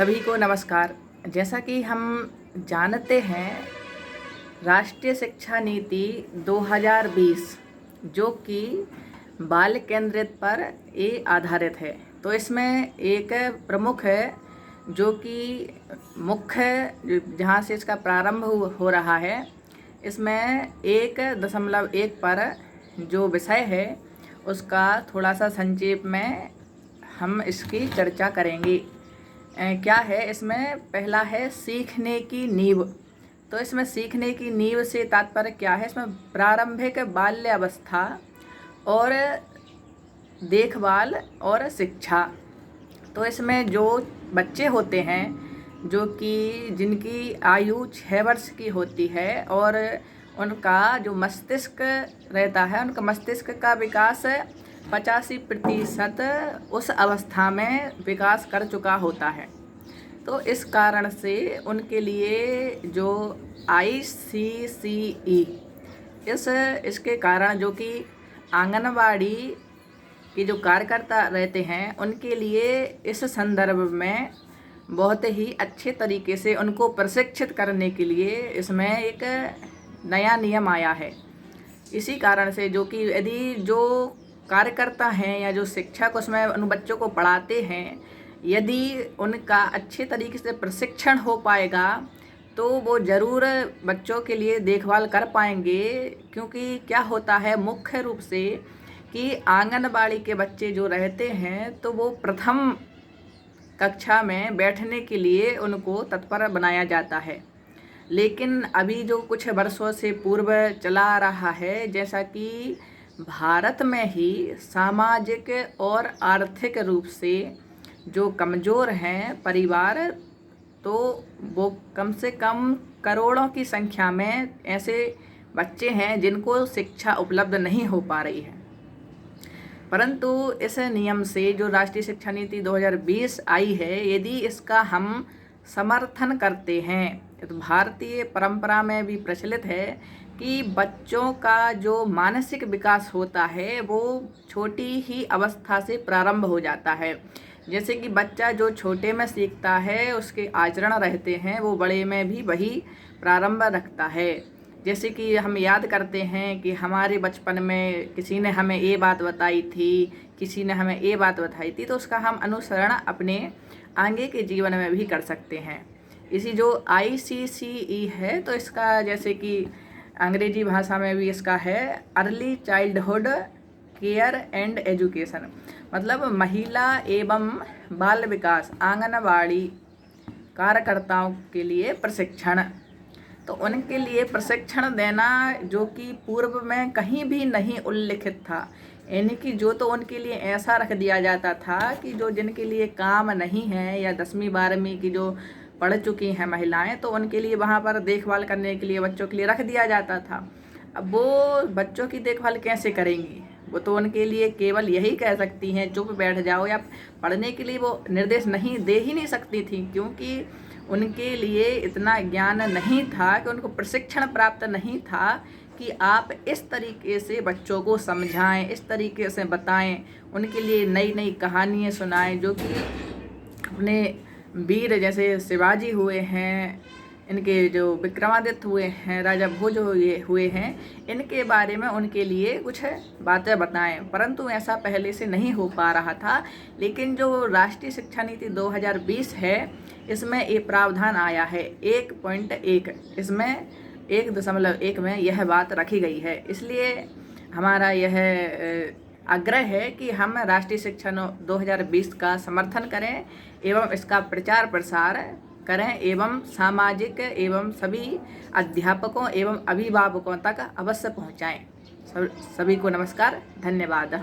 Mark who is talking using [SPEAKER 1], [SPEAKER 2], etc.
[SPEAKER 1] सभी को नमस्कार। जैसा कि हम जानते हैं, राष्ट्रीय शिक्षा नीति 2020 जो कि बाल केंद्रित पर आधारित है, तो इसमें एक प्रमुख है जो कि मुख्य जहाँ से इसका प्रारंभ हो रहा है, इसमें 1.1 पर जो विषय है उसका थोड़ा सा संक्षेप में हम इसकी चर्चा करेंगे। क्या है इसमें? पहला है सीखने की नींव। तो इसमें सीखने की नींव से तात्पर्य क्या है? इसमें प्रारंभिक बाल्यावस्था और देखभाल और शिक्षा। तो इसमें जो बच्चे होते हैं जो कि जिनकी आयु 6 वर्ष की होती है और उनका जो मस्तिष्क रहता है, उनका मस्तिष्क का विकास 85% उस अवस्था में विकास कर चुका होता है। तो इस कारण से उनके लिए जो ICCE इसके कारण जो कि आंगनवाड़ी के जो कार्यकर्ता रहते हैं उनके लिए इस संदर्भ में बहुत ही अच्छे तरीके से उनको प्रशिक्षित करने के लिए इसमें एक नया नियम आया है। इसी कारण से जो कि यदि जो कार्यकर्ता हैं या जो शिक्षक उसमें उन बच्चों को पढ़ाते हैं, यदि उनका अच्छे तरीके से प्रशिक्षण हो पाएगा तो वो ज़रूर बच्चों के लिए देखभाल कर पाएंगे। क्योंकि क्या होता है मुख्य रूप से कि आंगनबाड़ी के बच्चे जो रहते हैं तो वो प्रथम कक्षा में बैठने के लिए उनको तत्पर बनाया जाता है। लेकिन अभी जो कुछ वर्षों से पूर्व चला आ रहा है, जैसा कि भारत में ही सामाजिक और आर्थिक रूप से जो कमज़ोर हैं परिवार, तो वो कम से कम करोड़ों की संख्या में ऐसे बच्चे हैं जिनको शिक्षा उपलब्ध नहीं हो पा रही है। परंतु इस नियम से जो राष्ट्रीय शिक्षा नीति 2020 आई है, यदि इसका हम समर्थन करते हैं तो भारतीय परंपरा में भी प्रचलित है कि बच्चों का जो मानसिक विकास होता है वो छोटी ही अवस्था से प्रारंभ हो जाता है। जैसे कि बच्चा जो छोटे में सीखता है उसके आचरण रहते हैं वो बड़े में भी वही प्रारंभ रखता है। जैसे कि हम याद करते हैं कि हमारे बचपन में किसी ने हमें ये बात बताई थी, किसी ने हमें ये बात बताई थी, तो उसका हम अनुसरण अपने आगे के जीवन में भी कर सकते हैं। इसी जो ICCE है तो इसका जैसे कि अंग्रेजी भाषा में भी इसका है early childhood care and education, मतलब महिला एवं बाल विकास आंगनवाड़ी कार्यकर्ताओं के लिए प्रशिक्षण। तो उनके लिए प्रशिक्षण देना जो कि पूर्व में कहीं भी नहीं उल्लिखित था, यानी कि जो तो उनके लिए ऐसा रख दिया जाता था कि जो जिनके लिए काम नहीं है या 10वीं 12वीं की जो पढ़ चुकी हैं महिलाएं, तो उनके लिए वहाँ पर देखभाल करने के लिए बच्चों के लिए रख दिया जाता था। अब वो बच्चों की देखभाल कैसे करेंगी? वो तो उनके लिए केवल यही कह सकती हैं चुप बैठ जाओ, या पढ़ने के लिए वो निर्देश नहीं दे ही नहीं सकती थी, क्योंकि उनके लिए इतना ज्ञान नहीं था कि उनको प्रशिक्षण प्राप्त नहीं था कि आप इस तरीके से बच्चों को समझाएं, इस तरीके से बताएं, उनके लिए नई नई कहानियाँ सुनाएं। जो कि अपने वीर जैसे शिवाजी हुए हैं, इनके जो विक्रमादित्य हुए हैं, राजा भोज हुए हैं, इनके बारे में उनके लिए कुछ बातें बताएं। परंतु ऐसा पहले से नहीं हो पा रहा था। लेकिन जो राष्ट्रीय शिक्षा नीति 2020 है इसमें एक प्रावधान आया है 1.1, इसमें 1.1 में यह बात रखी गई है। इसलिए हमारा यह आग्रह है कि हम राष्ट्रीय शिक्षा 2020 का समर्थन करें एवं इसका प्रचार प्रसार करें एवं सामाजिक एवं सभी अध्यापकों एवं अभिभावकों तक अवश्य पहुंचाएं। सभी को नमस्कार, धन्यवाद।